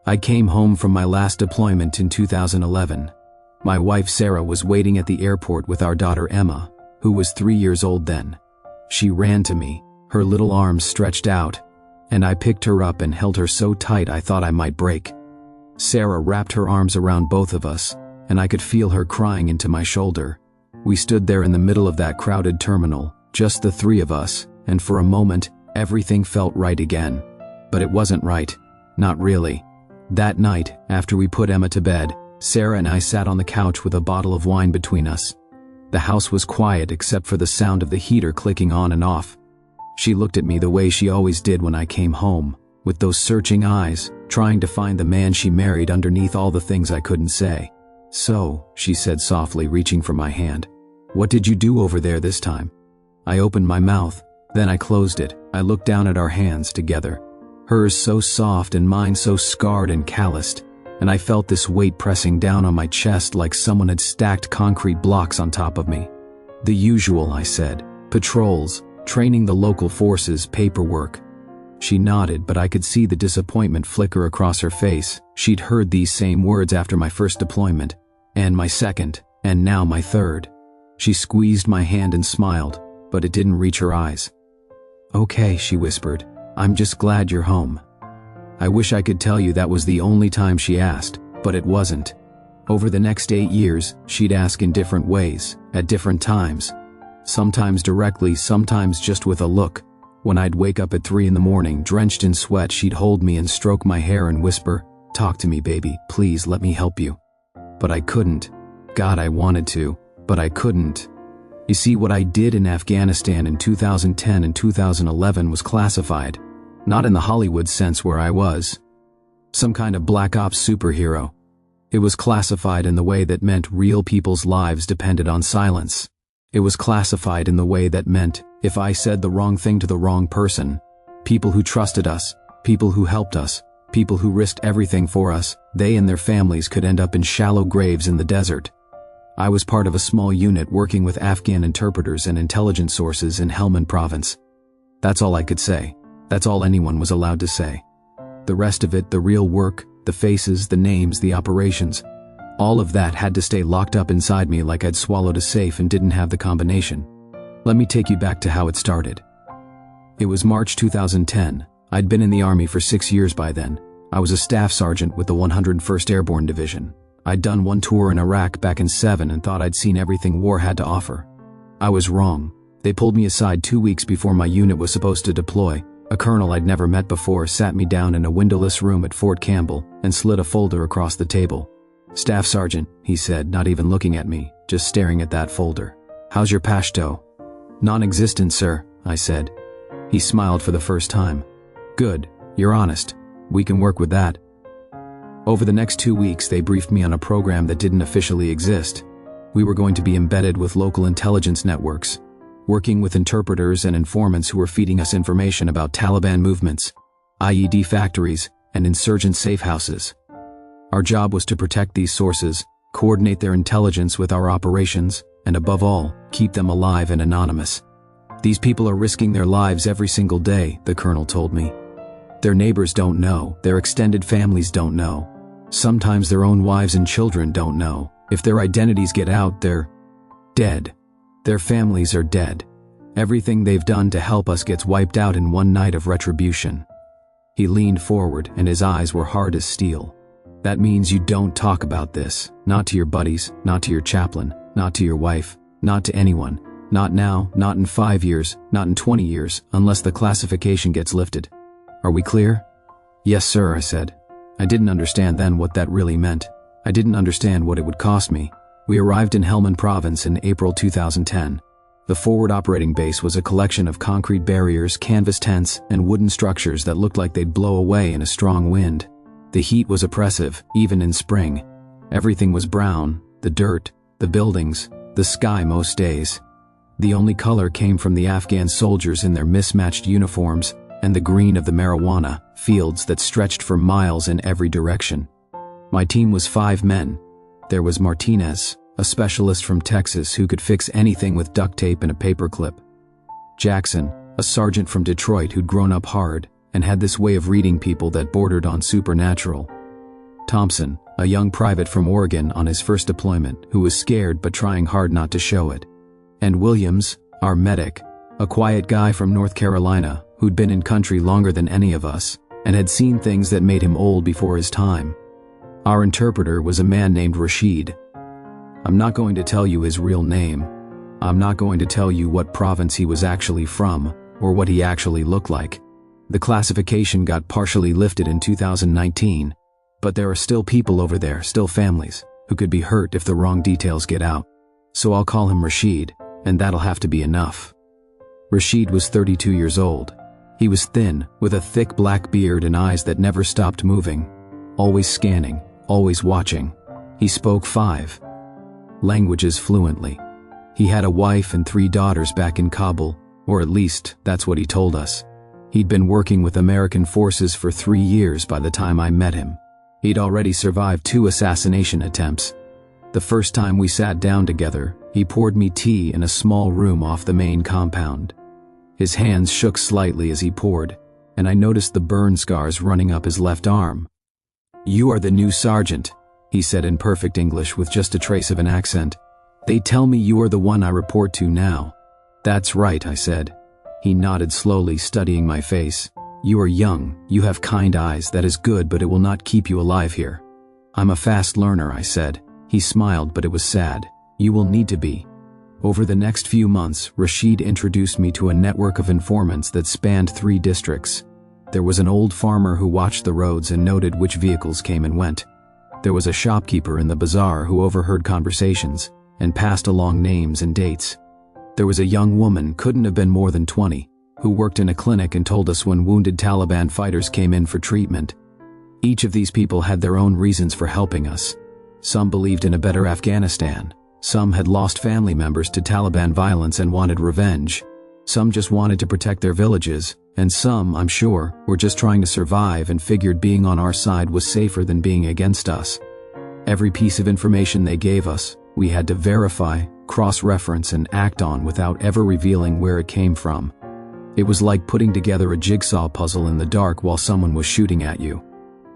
I came home from my last deployment in 2011. My wife Sarah was waiting at the airport with our daughter Emma, who was 3 years old then. She ran to me, her little arms stretched out, and I picked her up and held her so tight I thought I might break. Sarah wrapped her arms around both of us, and I could feel her crying into my shoulder. We stood there in the middle of that crowded terminal, just the three of us, and for a moment, everything felt right again. But it wasn't right. Not really. That night, after we put Emma to bed, Sarah and I sat on the couch with a bottle of wine between us. The house was quiet except for the sound of the heater clicking on and off. She looked at me the way she always did when I came home, with those searching eyes, trying to find the man she married underneath all the things I couldn't say. "So," she said softly, reaching for my hand, "what did you do over there this time?" I opened my mouth, then I closed it. I looked down at our hands together, hers so soft and mine so scarred and calloused, and I felt this weight pressing down on my chest like someone had stacked concrete blocks on top of me. "The usual," I said. "Patrols, training the local forces, paperwork." She nodded, but I could see the disappointment flicker across her face. She'd heard these same words after my first deployment, and my second, and now my third. She squeezed my hand and smiled, but it didn't reach her eyes. "Okay," she whispered. "I'm just glad you're home." I wish I could tell you that was the only time she asked, but it wasn't. Over the next 8 years, she'd ask in different ways, at different times. Sometimes directly, sometimes just with a look. When I'd wake up at 3 in the morning, drenched in sweat, she'd hold me and stroke my hair and whisper, "Talk to me, baby, please let me help you." But I couldn't. God, I wanted to, but I couldn't. You see, what I did in Afghanistan in 2010 and 2011 was classified. Not in the Hollywood sense where I was some kind of black ops superhero. It was classified in the way that meant real people's lives depended on silence. It was classified in the way that meant if I said the wrong thing to the wrong person, people who trusted us, people who helped us, people who risked everything for us, they and their families could end up in shallow graves in the desert. I was part of a small unit working with Afghan interpreters and intelligence sources in Helmand province. That's all I could say. That's all anyone was allowed to say. The rest of it, the real work, the faces, the names, the operations, all of that had to stay locked up inside me like I'd swallowed a safe and didn't have the combination. Let me take you back to how it started. It was March 2010. I'd been in the Army for 6 years by then. I was a staff sergeant with the 101st Airborne Division. I'd done one tour in Iraq back in 7 and thought I'd seen everything war had to offer. I was wrong. They pulled me aside 2 weeks before my unit was supposed to deploy. A colonel I'd never met before sat me down in a windowless room at Fort Campbell and slid a folder across the table. "Staff Sergeant," he said, not even looking at me, just staring at that folder. "How's your Pashto?" "Non-existent, sir," I said. He smiled for the first time. "Good, you're honest. We can work with that." Over the next 2 weeks, they briefed me on a program that didn't officially exist. We were going to be embedded with local intelligence networks, working with interpreters and informants who were feeding us information about Taliban movements, IED factories, and insurgent safe houses. Our job was to protect these sources, coordinate their intelligence with our operations, and above all, keep them alive and anonymous. "These people are risking their lives every single day," the colonel told me. "Their neighbors don't know, their extended families don't know. Sometimes their own wives and children don't know. If their identities get out, they're dead. Their families are dead. Everything they've done to help us gets wiped out in one night of retribution." He leaned forward and his eyes were hard as steel. "That means you don't talk about this, not to your buddies, not to your chaplain, not to your wife, not to anyone. Not now, not in 5 years, not in 20 years, unless the classification gets lifted. Are we clear?" "Yes, sir," I said. I didn't understand then what that really meant. I didn't understand what it would cost me. We arrived in Helmand province in April 2010. The forward operating base was a collection of concrete barriers, canvas tents, and wooden structures that looked like they'd blow away in a strong wind. The heat was oppressive, even in spring. Everything was brown, the dirt, the buildings, the sky most days. The only color came from the Afghan soldiers in their mismatched uniforms and the green of the marijuana fields that stretched for miles in every direction. My team was 5 men. There was Martinez, a specialist from Texas who could fix anything with duct tape and a paperclip. Jackson, a sergeant from Detroit who'd grown up hard and had this way of reading people that bordered on supernatural. Thompson, a young private from Oregon on his first deployment who was scared but trying hard not to show it. And Williams, our medic, a quiet guy from North Carolina who'd been in country longer than any of us and had seen things that made him old before his time. Our interpreter was a man named Rashid. I'm not going to tell you his real name. I'm not going to tell you what province he was actually from or what he actually looked like. The classification got partially lifted in 2019, but there are still people over there, still families, who could be hurt if the wrong details get out. So I'll call him Rashid, and that'll have to be enough. Rashid was 32 years old. He was thin, with a thick black beard and eyes that never stopped moving, always scanning, always watching. He spoke 5 languages fluently. He had a wife and 3 daughters back in Kabul, or at least that's what he told us. He'd been working with American forces for 3 years by the time I met him. He'd already survived 2 assassination attempts. The first time we sat down together, he poured me tea in a small room off the main compound. His hands shook slightly as he poured, and I noticed the burn scars running up his left arm. "You are the new sergeant," he said in perfect English with just a trace of an accent. "They tell me you are the one I report to now." "That's right," I said. He nodded slowly, studying my face. "You are young, you have kind eyes, that is good, but it will not keep you alive here." "I'm a fast learner," I said. He smiled, but it was sad. "You will need to be." Over the next few months, Rashid introduced me to a network of informants that spanned 3 districts. There was an old farmer who watched the roads and noted which vehicles came and went. There was a shopkeeper in the bazaar who overheard conversations and passed along names and dates. There was a young woman, couldn't have been more than 20, who worked in a clinic and told us when wounded Taliban fighters came in for treatment. Each of these people had their own reasons for helping us. Some believed in a better Afghanistan. Some had lost family members to Taliban violence and wanted revenge. Some just wanted to protect their villages, and some, I'm sure, were just trying to survive and figured being on our side was safer than being against us. Every piece of information they gave us, we had to verify, cross-reference, and act on without ever revealing where it came from. It was like putting together a jigsaw puzzle in the dark while someone was shooting at you.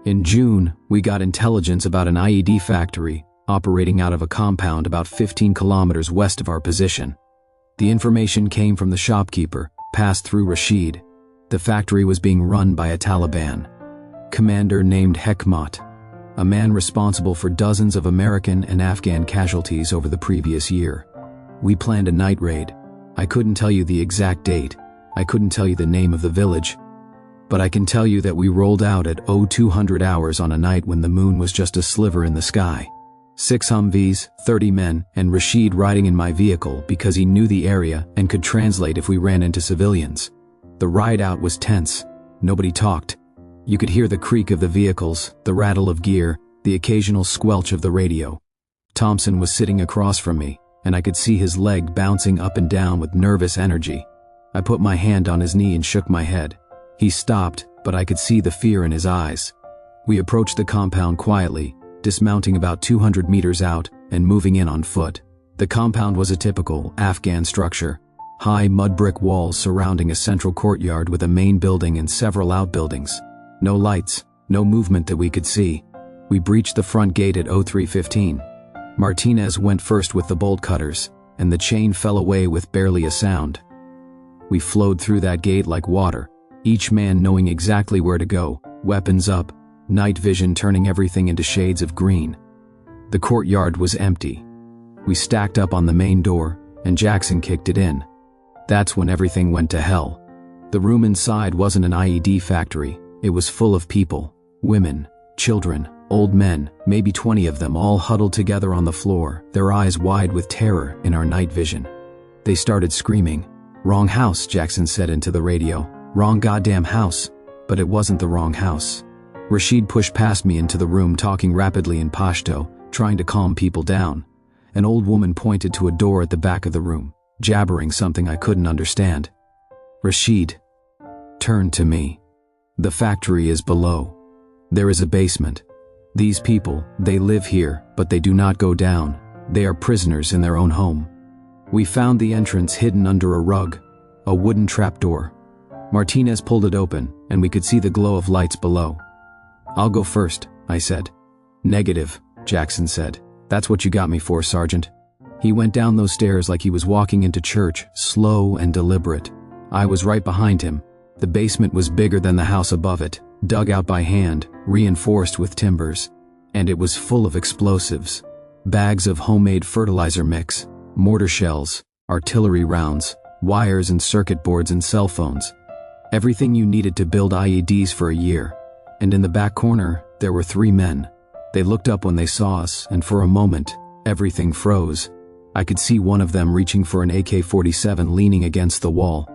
In June, we got intelligence about an IED factory operating out of a compound about 15 kilometers west of our position. The information came from the shopkeeper, passed through Rashid. The factory was being run by a Taliban commander named Hekmat, a man responsible for dozens of American and Afghan casualties over the previous year. We planned a night raid. I couldn't tell you the exact date. I couldn't tell you the name of the village. But I can tell you that we rolled out at 0200 hours on a night when the moon was just a sliver in the sky. 6 Humvees, 30 men, and Rashid riding in my vehicle because he knew the area and could translate if we ran into civilians. The ride out was tense. Nobody talked. You could hear the creak of the vehicles, the rattle of gear, the occasional squelch of the radio. Thompson was sitting across from me, and I could see his leg bouncing up and down with nervous energy. I put my hand on his knee and shook my head. He stopped, but I could see the fear in his eyes. We approached the compound quietly, dismounting about 200 meters out and moving in on foot. The compound was a typical Afghan structure. High mud brick walls surrounding a central courtyard with a main building and several outbuildings. No lights, no movement that we could see. We breached the front gate at 03:15. Martinez went first with the bolt cutters, and the chain fell away with barely a sound. We flowed through that gate like water, each man knowing exactly where to go, weapons up, night vision turning everything into shades of green. The courtyard was empty. We stacked up on the main door, and Jackson kicked it in. That's when everything went to hell. The room inside wasn't an IED factory. It was full of people, women, children, old men, maybe 20 of them, all huddled together on the floor, their eyes wide with terror in our night vision. They started screaming. "Wrong house," Jackson said into the radio. "Wrong goddamn house." But it wasn't the wrong house. Rashid pushed past me into the room, talking rapidly in Pashto, trying to calm people down. An old woman pointed to a door at the back of the room, jabbering something I couldn't understand. Rashid turned to me. "The factory is below. There is a basement. These people, they live here, but they do not go down. They are prisoners in their own home." We found the entrance hidden under a rug, a wooden trapdoor. Martinez pulled it open, and we could see the glow of lights below. "I'll go first," I said. "Negative," Jackson said. "That's what you got me for, Sergeant." He went down those stairs like he was walking into church, slow and deliberate. I was right behind him. The basement was bigger than the house above it, dug out by hand, reinforced with timbers. And it was full of explosives. Bags of homemade fertilizer mix, mortar shells, artillery rounds, wires and circuit boards and cell phones. Everything you needed to build IEDs for a year. And in the back corner, there were 3 men. They looked up when they saw us, and for a moment, everything froze. I could see one of them reaching for an AK-47 leaning against the wall.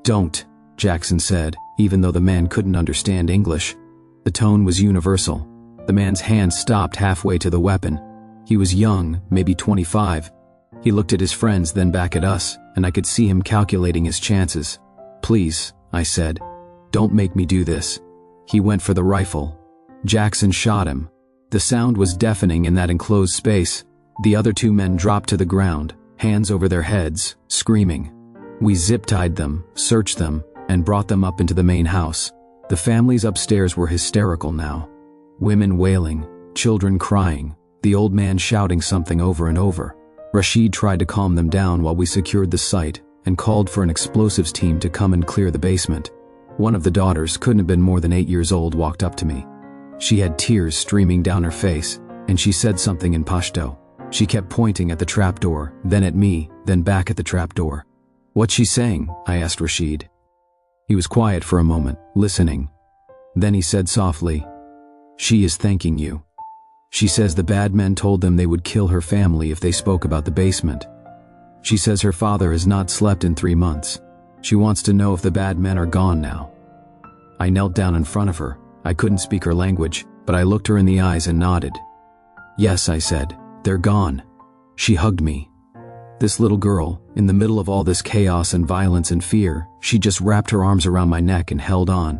"Don't," Jackson said, even though the man couldn't understand English. The tone was universal. The man's hand stopped halfway to the weapon. He was young, maybe 25. He looked at his friends, then back at us, and I could see him calculating his chances. "Please," I said, "don't make me do this." He went for the rifle. Jackson shot him. The sound was deafening in that enclosed space. The other 2 men dropped to the ground, hands over their heads, screaming. We zip-tied them, searched them, and brought them up into the main house. The families upstairs were hysterical now. Women wailing, children crying, the old man shouting something over and over. Rashid tried to calm them down while we secured the site and called for an explosives team to come and clear the basement. One of the daughters, couldn't have been more than 8 years old, walked up to me. She had tears streaming down her face, and she said something in Pashto. She kept pointing at the trapdoor, then at me, then back at the trapdoor. "What's she saying?" I asked Rashid. He was quiet for a moment, listening. Then he said softly, "She is thanking you. She says the bad men told them they would kill her family if they spoke about the basement. She says her father has not slept in 3 months. She wants to know if the bad men are gone now." I knelt down in front of her. I couldn't speak her language, but I looked her in the eyes and nodded. "Yes," I said, "they're gone." She hugged me. This little girl, in the middle of all this chaos and violence and fear, she just wrapped her arms around my neck and held on.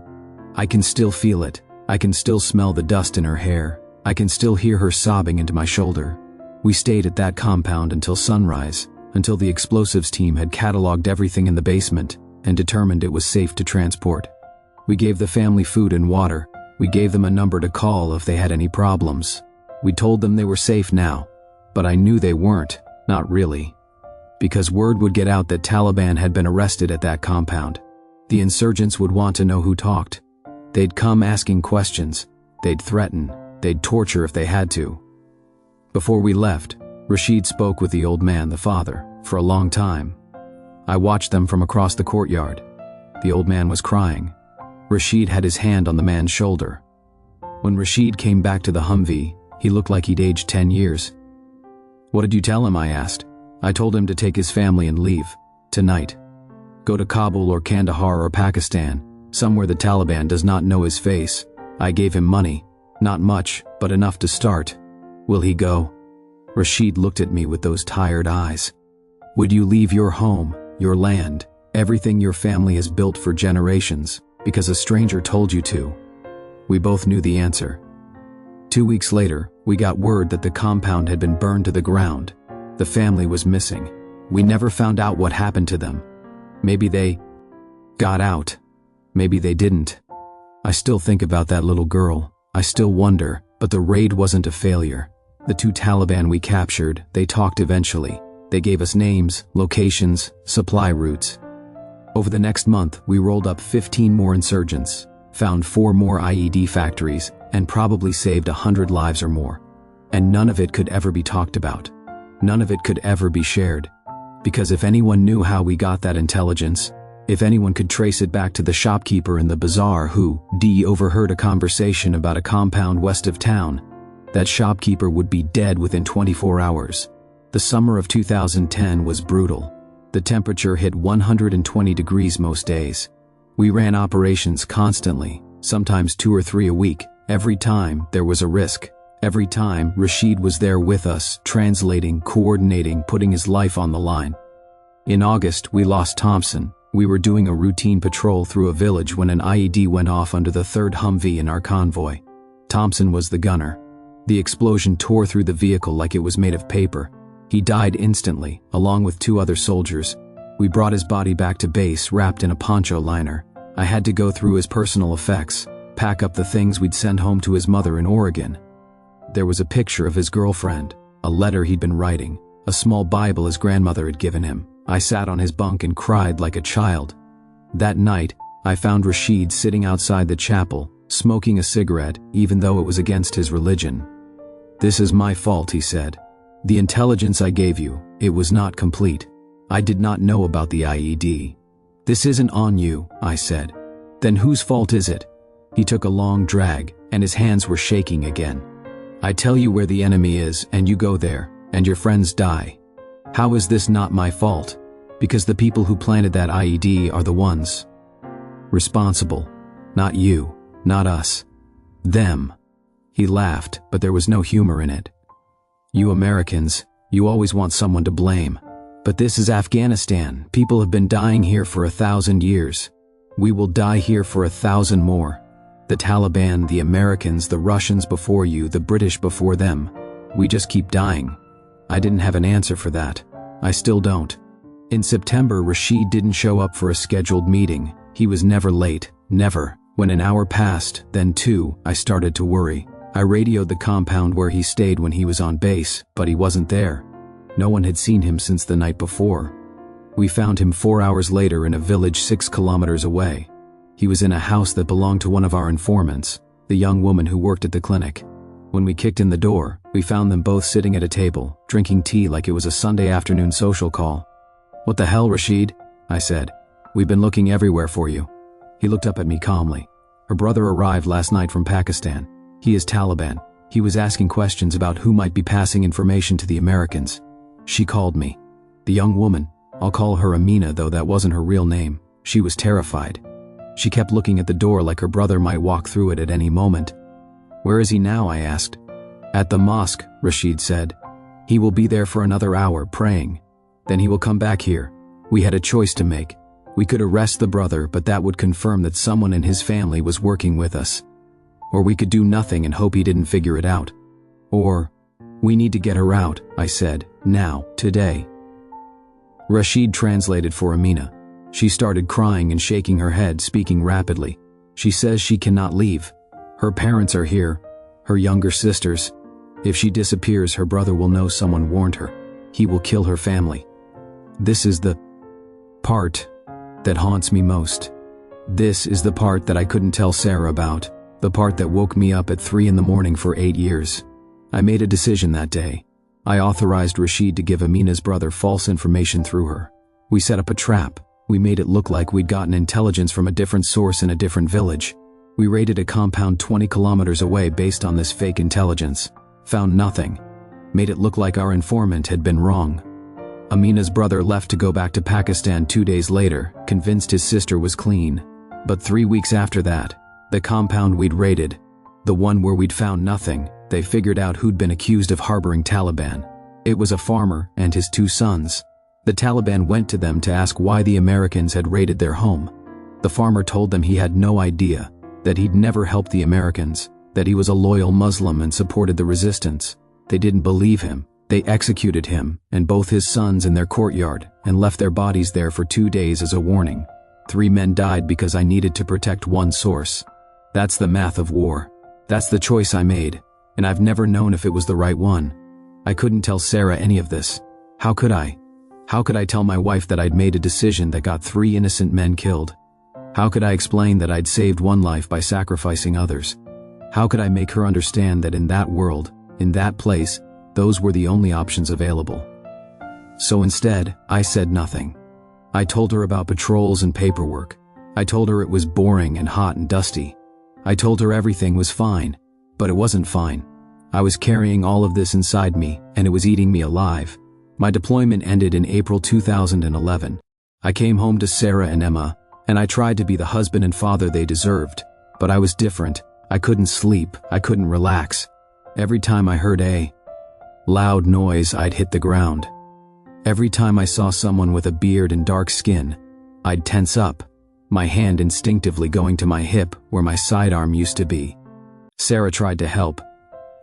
I can still feel it. I can still smell the dust in her hair. I can still hear her sobbing into my shoulder. We stayed at that compound until sunrise, until the explosives team had cataloged everything in the basement and determined it was safe to transport. We gave the family food and water. We gave them a number to call if they had any problems. We told them they were safe now, but I knew they weren't, not really. Because word would get out that Taliban had been arrested at that compound. The insurgents would want to know who talked. They'd come asking questions. They'd threaten. They'd torture if they had to. Before we left, Rashid spoke with the old man, the father, for a long time. I watched them from across the courtyard. The old man was crying. Rashid had his hand on the man's shoulder. When Rashid came back to the Humvee, he looked like he'd aged 10 years. "What did you tell him?" I asked. "I told him to take his family and leave. Tonight. Go to Kabul or Kandahar or Pakistan, somewhere the Taliban does not know his face. I gave him money. Not much, but enough to start. Will he go?" Rashid looked at me with those tired eyes. "Would you leave your home, your land, everything your family has built for generations, because a stranger told you to?" We both knew the answer. 2 weeks later, we got word that the compound had been burned to the ground. The family was missing. We never found out what happened to them. Maybe they got out. Maybe they didn't. I still think about that little girl. I still wonder, but the raid wasn't a failure. The 2 Taliban we captured, they talked eventually. They gave us names, locations, supply routes. Over the next month, we rolled up 15 more insurgents, found 4 more IED factories, and probably saved 100 lives or more. And none of it could ever be talked about. None of it could ever be shared. Because if anyone knew how we got that intelligence, if anyone could trace it back to the shopkeeper in the bazaar who overheard a conversation about a compound west of town, that shopkeeper would be dead within 24 hours. The summer of 2010 was brutal. The temperature hit 120 degrees most days. We ran operations constantly, sometimes 2 or 3 a week. Every time there was a risk. Every time Rashid was there with us, translating, coordinating, putting his life on the line. In August, we lost Thompson. We were doing a routine patrol through a village when an IED went off under the 3rd Humvee in our convoy. Thompson was the gunner. The explosion tore through the vehicle like it was made of paper. He died instantly, along with 2 other soldiers. We brought his body back to base wrapped in a poncho liner. I had to go through his personal effects, pack up the things we'd send home to his mother in Oregon. There was a picture of his girlfriend, a letter he'd been writing, a small Bible his grandmother had given him. I sat on his bunk and cried like a child. That night, I found Rashid sitting outside the chapel, smoking a cigarette, even though it was against his religion. "This is my fault," he said. "The intelligence I gave you, it was not complete. I did not know about the IED." "This isn't on you," I said. "Then whose fault is it?" He took a long drag, and his hands were shaking again. "I tell you where the enemy is, and you go there, and your friends die. How is this not my fault? Because the people who planted that IED are the ones responsible. Not you, not us. Them." He laughed, but there was no humor in it. "You Americans, you always want someone to blame. But this is Afghanistan. People have been dying here for 1,000 years. We will die here for 1,000 more. The Taliban, the Americans, the Russians before you, the British before them. We just keep dying." I didn't have an answer for that. I still don't. In September, Rashid didn't show up for a scheduled meeting. He was never late, never. When an hour passed, then 2, I started to worry. I radioed the compound where he stayed when he was on base, but he wasn't there. No one had seen him since the night before. We found him 4 hours later in a village 6 kilometers away. He was in a house that belonged to one of our informants, the young woman who worked at the clinic. When we kicked in the door, we found them both sitting at a table, drinking tea like it was a Sunday afternoon social call. "What the hell, Rashid?" I said. "We've been looking everywhere for you." He looked up at me calmly. "Her brother arrived last night from Pakistan. He is Taliban. He was asking questions about who might be passing information to the Americans. She called me. The young woman, I'll call her Amina, though that wasn't her real name. She was terrified. She kept looking at the door like her brother might walk through it at any moment." "Where is he now?" I asked. "At the mosque," Rashid said. "He will be there for another hour praying. Then he will come back here. We had a choice to make. We could arrest the brother, but that would confirm that someone in his family was working with us. Or we could do nothing and hope he didn't figure it out. Or, we need to get her out," I said, "now, today." Rashid translated for Amina. She started crying and shaking her head, speaking rapidly. She says she cannot leave. Her parents are here, her younger sisters. If she disappears, her brother will know someone warned her. He will kill her family. This is the part that haunts me most. This is the part that I couldn't tell Sarah about. The part that woke me up at 3 in the morning for 8 years. I made a decision that day. I authorized Rashid to give Amina's brother false information through her. We set up a trap. We made it look like we'd gotten intelligence from a different source in a different village. We raided a compound 20 kilometers away based on this fake intelligence. Found nothing. Made it look like our informant had been wrong. Amina's brother left to go back to Pakistan 2 days later, convinced his sister was clean. But 3 weeks after that, the compound we'd raided, the one where we'd found nothing, they figured out who'd been accused of harboring Taliban. It was a farmer and his 2 sons. The Taliban went to them to ask why the Americans had raided their home. The farmer told them he had no idea, that he'd never helped the Americans, that he was a loyal Muslim and supported the resistance. They didn't believe him. They executed him and both his sons in their courtyard and left their bodies there for 2 days as a warning. 3 men died because I needed to protect one source. That's the math of war. That's the choice I made, and I've never known if it was the right one. I couldn't tell Sarah any of this. How could I? How could I tell my wife that I'd made a decision that got 3 innocent men killed? How could I explain that I'd saved one life by sacrificing others? How could I make her understand that in that world, in that place, those were the only options available? So instead, I said nothing. I told her about patrols and paperwork. I told her it was boring and hot and dusty. I told her everything was fine, but it wasn't fine. I was carrying all of this inside me, and it was eating me alive. My deployment ended in April 2011. I came home to Sarah and Emma, and I tried to be the husband and father they deserved, but I was different. I couldn't sleep, I couldn't relax. Every time I heard a loud noise, I'd hit the ground. Every time I saw someone with a beard and dark skin, I'd tense up, my hand instinctively going to my hip where my sidearm used to be. Sarah tried to help.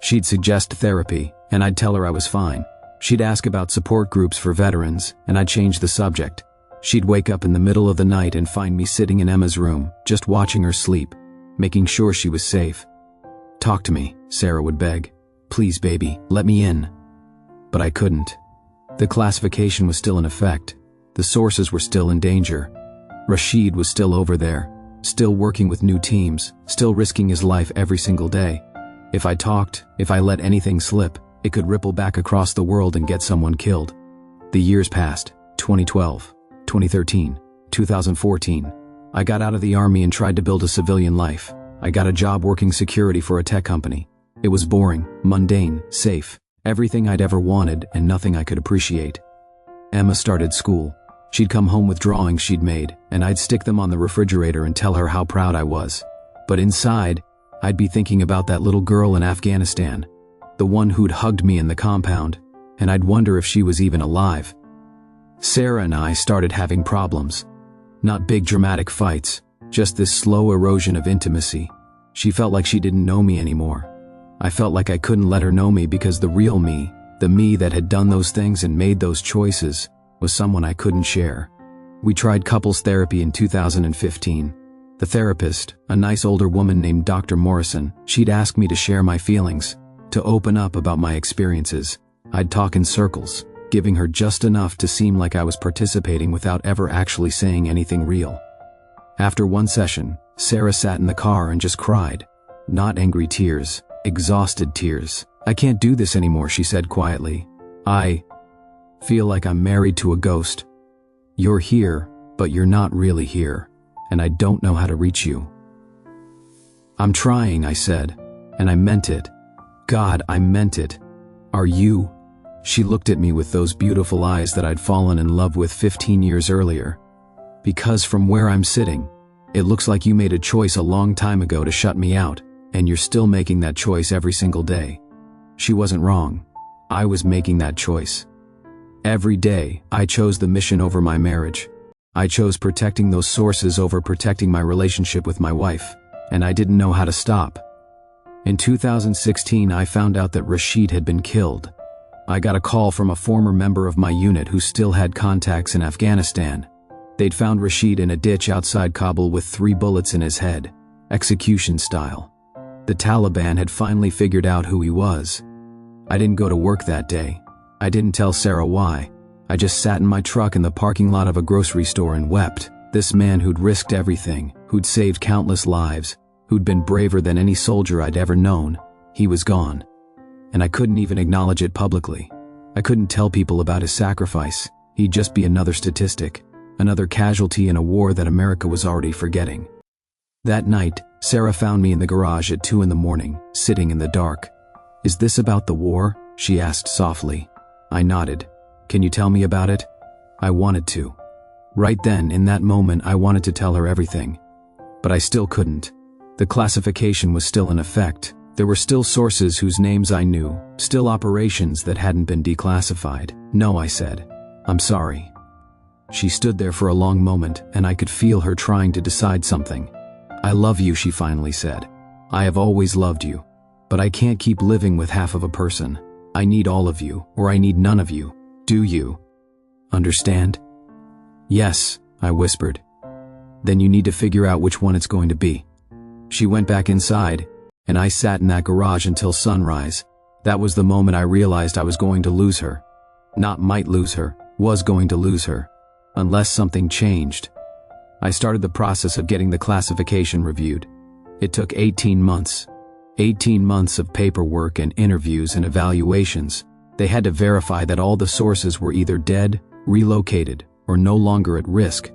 She'd suggest therapy, and I'd tell her I was fine. She'd ask about support groups for veterans, and I'd change the subject. She'd wake up in the middle of the night and find me sitting in Emma's room, just watching her sleep, making sure she was safe. "Talk to me," Sarah would beg. "Please, baby, let me in." But I couldn't. The classification was still in effect. The sources were still in danger. Rashid was still over there, still working with new teams, still risking his life every single day. If I talked, if I let anything slip, it could ripple back across the world and get someone killed. The years passed. 2012, 2013, 2014. I got out of the army and tried to build a civilian life. I got a job working security for a tech company. It was boring, mundane, safe, everything I'd ever wanted and nothing I could appreciate. Emma started school. She'd come home with drawings she'd made, and I'd stick them on the refrigerator and tell her how proud I was. But inside, I'd be thinking about that little girl in Afghanistan, the one who'd hugged me in the compound, and I'd wonder if she was even alive. Sarah and I started having problems. Not big dramatic fights, just this slow erosion of intimacy. She felt like she didn't know me anymore. I felt like I couldn't let her know me because the real me, the me that had done those things and made those choices, was someone I couldn't share. We tried couples therapy in 2015. The therapist, a nice older woman named Dr. Morrison, she'd ask me to share my feelings, to open up about my experiences. I'd talk in circles, giving her just enough to seem like I was participating without ever actually saying anything real. After one session, Sarah sat in the car and just cried. Not angry tears, exhausted tears. "I can't do this anymore," she said quietly. "I feel like I'm married to a ghost. You're here, but you're not really here, and I don't know how to reach you." "I'm trying," I said, and I meant it. God, I meant it. "Are you?" She looked at me with those beautiful eyes that I'd fallen in love with 15 years earlier. "Because from where I'm sitting, it looks like you made a choice a long time ago to shut me out, and you're still making that choice every single day." She wasn't wrong. I was making that choice. Every day, I chose the mission over my marriage. I chose protecting those sources over protecting my relationship with my wife, and I didn't know how to stop. In 2016, I found out that Rashid had been killed. I got a call from a former member of my unit who still had contacts in Afghanistan. They'd found Rashid in a ditch outside Kabul with 3 bullets in his head, execution style. The Taliban had finally figured out who he was. I didn't go to work that day. I didn't tell Sarah why. I just sat in my truck in the parking lot of a grocery store and wept. This man who'd risked everything, who'd saved countless lives, who'd been braver than any soldier I'd ever known, he was gone. And I couldn't even acknowledge it publicly. I couldn't tell people about his sacrifice. He'd just be another statistic, another casualty in a war that America was already forgetting. That night, Sarah found me in the garage at 2 a.m, sitting in the dark. "Is this about the war?" she asked softly. I nodded. "Can you tell me about it?" I wanted to. Right then, in that moment, I wanted to tell her everything. But I still couldn't. The classification was still in effect. There were still sources whose names I knew, still operations that hadn't been declassified. "No," I said. "I'm sorry." She stood there for a long moment, and I could feel her trying to decide something. "I love you," she finally said. "I have always loved you. But I can't keep living with half of a person. I need all of you, or I need none of you. Do you understand?" "Yes," I whispered. "Then you need to figure out which one it's going to be." She went back inside, and I sat in that garage until sunrise. That was the moment I realized I was going to lose her. Not might lose her, was going to lose her. Unless something changed. I started the process of getting the classification reviewed. It took 18 months. 18 months of paperwork and interviews and evaluations. They had to verify that all the sources were either dead, relocated, or no longer at risk.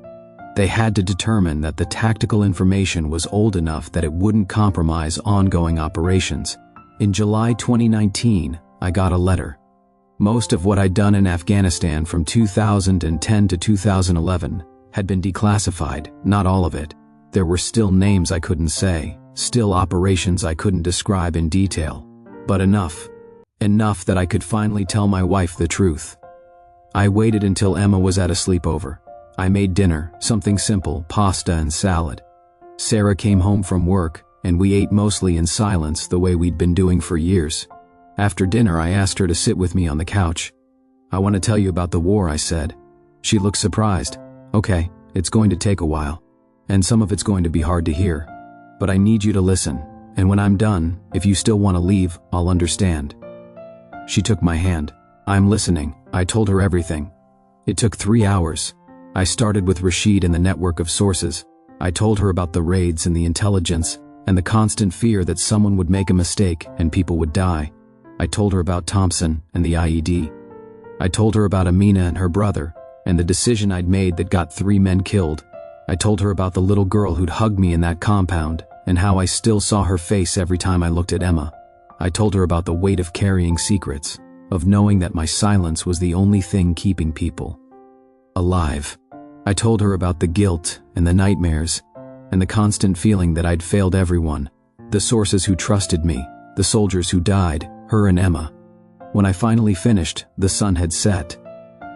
They had to determine that the tactical information was old enough that it wouldn't compromise ongoing operations. In July 2019, I got a letter. Most of what I'd done in Afghanistan from 2010 to 2011 had been declassified, not all of it. There were still names I couldn't say, still operations I couldn't describe in detail. But enough. Enough that I could finally tell my wife the truth. I waited until Emma was at a sleepover. I made dinner, something simple, pasta and salad. Sarah came home from work, and we ate mostly in silence the way we'd been doing for years. After dinner, I asked her to sit with me on the couch. "I want to tell you about the war," I said. She looked surprised. "Okay, it's going to take a while. And some of it's going to be hard to hear. But I need you to listen. And when I'm done, if you still want to leave, I'll understand." She took my hand. "I'm listening." I told her everything. It took 3 hours. I started with Rashid and the network of sources. I told her about the raids and the intelligence, and the constant fear that someone would make a mistake and people would die. I told her about Thompson and the IED. I told her about Amina and her brother, and the decision I'd made that got 3 men killed. I told her about the little girl who'd hugged me in that compound, and how I still saw her face every time I looked at Emma. I told her about the weight of carrying secrets, of knowing that my silence was the only thing keeping people alive. I told her about the guilt and the nightmares, and the constant feeling that I'd failed everyone, the sources who trusted me, the soldiers who died, her and Emma. When I finally finished, the sun had set.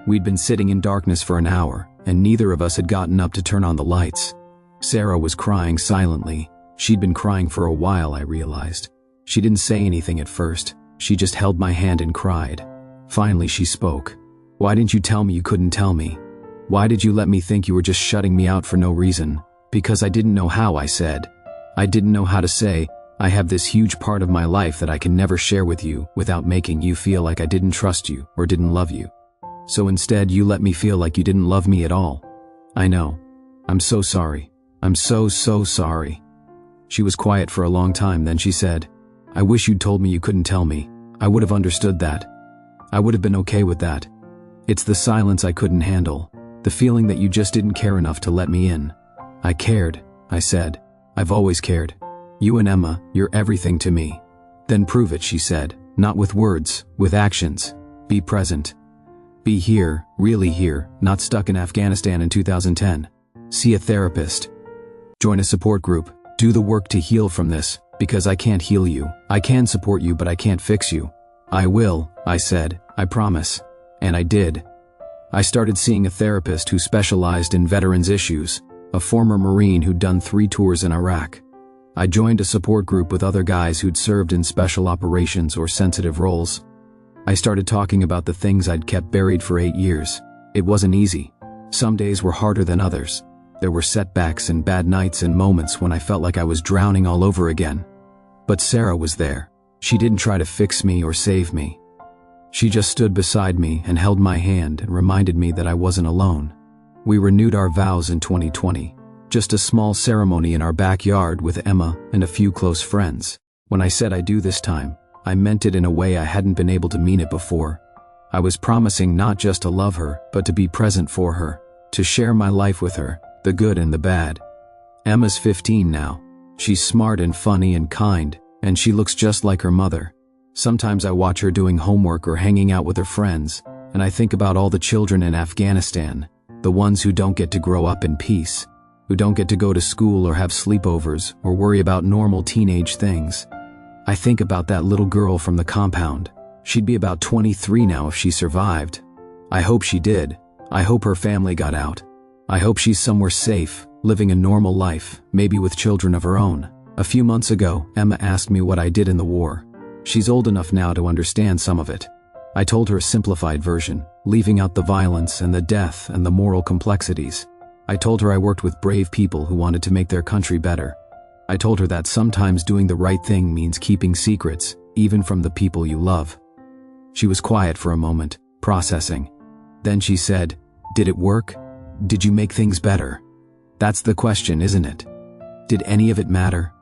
We'd been sitting in darkness for an hour, and neither of us had gotten up to turn on the lights. Sarah was crying silently. She'd been crying for a while, I realized. She didn't say anything at first. She just held my hand and cried. Finally, she spoke. "Why didn't you tell me you couldn't tell me? Why did you let me think you were just shutting me out for no reason?" "Because I didn't know how," I said. "I didn't know how to say, I have this huge part of my life that I can never share with you without making you feel like I didn't trust you or didn't love you. So instead, you let me feel like you didn't love me at all. I know. I'm so sorry. I'm so sorry." She was quiet for a long time, then she said, "I wish you'd told me you couldn't tell me. I would have understood that. I would have been okay with that. It's the silence I couldn't handle, the feeling that you just didn't care enough to let me in." "I cared," I said. "I've always cared. You and Emma, you're everything to me." "Then prove it," she said. "Not with words, with actions. Be present. Be here, really here, not stuck in Afghanistan in 2010. See a therapist. Join a support group. Do the work to heal from this, because I can't heal you. I can support you, but I can't fix you." "I will," I said. "I promise." And I did. I started seeing a therapist who specialized in veterans issues, a former Marine who'd done 3 tours in Iraq. I joined a support group with other guys who'd served in special operations or sensitive roles. I started talking about the things I'd kept buried for 8 years. It wasn't easy. Some days were harder than others. There were setbacks and bad nights and moments when I felt like I was drowning all over again. But Sarah was there. She didn't try to fix me or save me. She just stood beside me and held my hand and reminded me that I wasn't alone. We renewed our vows in 2020. Just a small ceremony in our backyard with Emma and a few close friends. When I said I do this time, I meant it in a way I hadn't been able to mean it before. I was promising not just to love her, but to be present for her, to share my life with her, the good and the bad. Emma's 15 now. She's smart and funny and kind, and she looks just like her mother. Sometimes I watch her doing homework or hanging out with her friends, and I think about all the children in Afghanistan, the ones who don't get to grow up in peace, who don't get to go to school or have sleepovers or worry about normal teenage things. I think about that little girl from the compound. She'd be about 23 now if she survived. I hope she did. I hope her family got out. I hope she's somewhere safe, living a normal life, maybe with children of her own. A few months ago, Emma asked me what I did in the war. She's old enough now to understand some of it. I told her a simplified version, leaving out the violence and the death and the moral complexities. I told her I worked with brave people who wanted to make their country better. I told her that sometimes doing the right thing means keeping secrets, even from the people you love. She was quiet for a moment, processing. Then she said, "Did it work? Did you make things better?" That's the question, isn't it? Did any of it matter?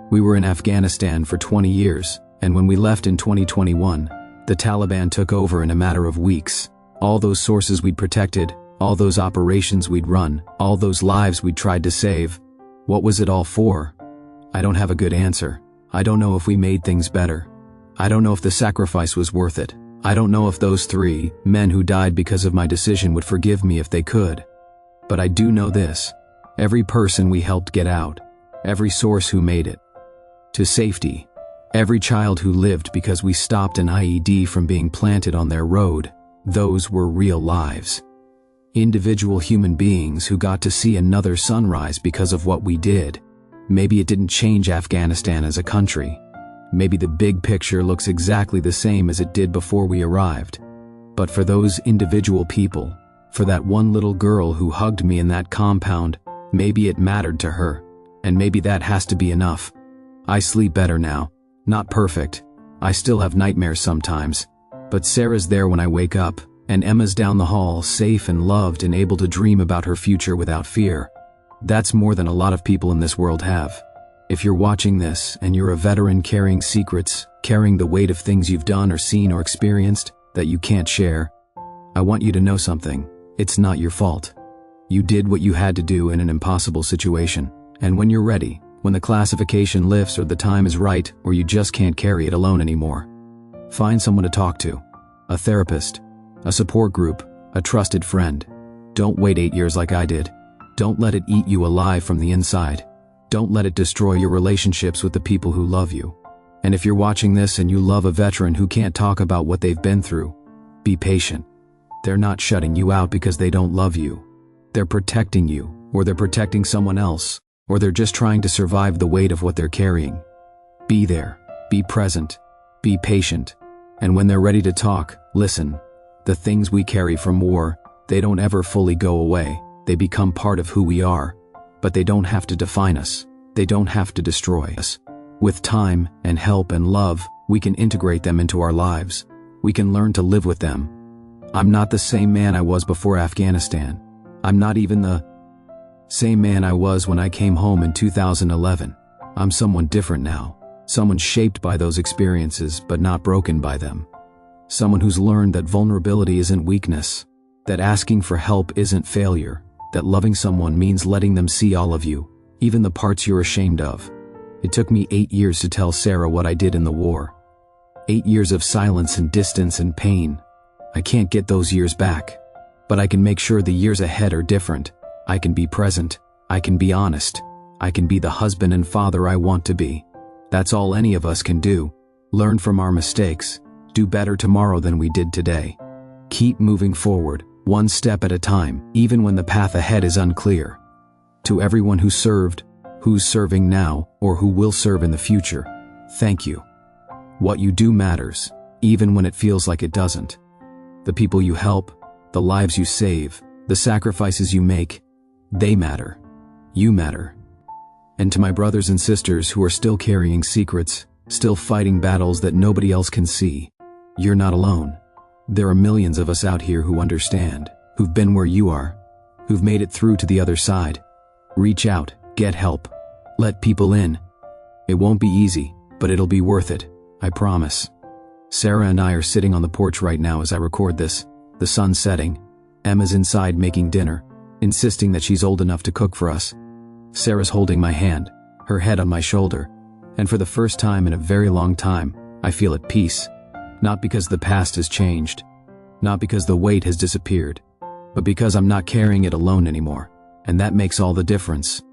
We were in Afghanistan for 20 years, and when we left in 2021, the Taliban took over in a matter of weeks. All those sources we'd protected, all those operations we'd run, all those lives we'd tried to save. What was it all for? I don't have a good answer. I don't know if we made things better. I don't know if the sacrifice was worth it. I don't know if those 3 men who died because of my decision would forgive me if they could. But I do know this. Every person we helped get out, every source who made it to safety, every child who lived because we stopped an IED from being planted on their road, those were real lives. Individual human beings who got to see another sunrise because of what we did. Maybe it didn't change Afghanistan as a country. Maybe the big picture looks exactly the same as it did before we arrived. But for those individual people, for that one little girl who hugged me in that compound, maybe it mattered to her, and maybe that has to be enough. I sleep better now. Not perfect. I still have nightmares sometimes. But Sarah's there when I wake up, and Emma's down the hall, safe and loved and able to dream about her future without fear. That's more than a lot of people in this world have. If you're watching this and you're a veteran carrying secrets, carrying the weight of things you've done or seen or experienced that you can't share, I want you to know something. It's not your fault. You did what you had to do in an impossible situation, and when you're ready, when the classification lifts or the time is right or you just can't carry it alone anymore, find someone to talk to. A therapist, a support group, a trusted friend. Don't wait 8 years like I did. Don't let it eat you alive from the inside. Don't let it destroy your relationships with the people who love you. And if you're watching this and you love a veteran who can't talk about what they've been through, be patient. They're not shutting you out because they don't love you. They're protecting you, or they're protecting someone else, or they're just trying to survive the weight of what they're carrying. Be there, be present, be patient, and when they're ready to talk, listen. The things we carry from war, they don't ever fully go away. They become part of who we are, but they don't have to define us. They don't have to destroy us. With time and help and love, we can integrate them into our lives. We can learn to live with them. I'm not the same man I was before Afghanistan. I'm not even the same man I was when I came home in 2011. I'm someone different now. Someone shaped by those experiences but not broken by them. Someone who's learned that vulnerability isn't weakness, that asking for help isn't failure, that loving someone means letting them see all of you, even the parts you're ashamed of. It took me 8 years to tell Sarah what I did in the war. 8 years of silence and distance and pain. I can't get those years back, but I can make sure the years ahead are different. I can be present. I can be honest. I can be the husband and father I want to be. That's all any of us can do. Learn from our mistakes. Do better tomorrow than we did today. Keep moving forward, one step at a time, even when the path ahead is unclear. To everyone who served, who's serving now, or who will serve in the future, thank you. What you do matters, even when it feels like it doesn't. The people you help, the lives you save, the sacrifices you make, they matter. You matter. And to my brothers and sisters who are still carrying secrets, still fighting battles that nobody else can see, you're not alone. There are millions of us out here who understand, who've been where you are, who've made it through to the other side. Reach out, get help, let people in. It won't be easy, but it'll be worth it, I promise. Sarah and I are sitting on the porch right now as I record this, the sun's setting. Emma's inside making dinner, insisting that she's old enough to cook for us. Sarah's holding my hand, her head on my shoulder, and for the first time in a very long time, I feel at peace. Not because the past has changed, not because the weight has disappeared, but because I'm not carrying it alone anymore, and that makes all the difference.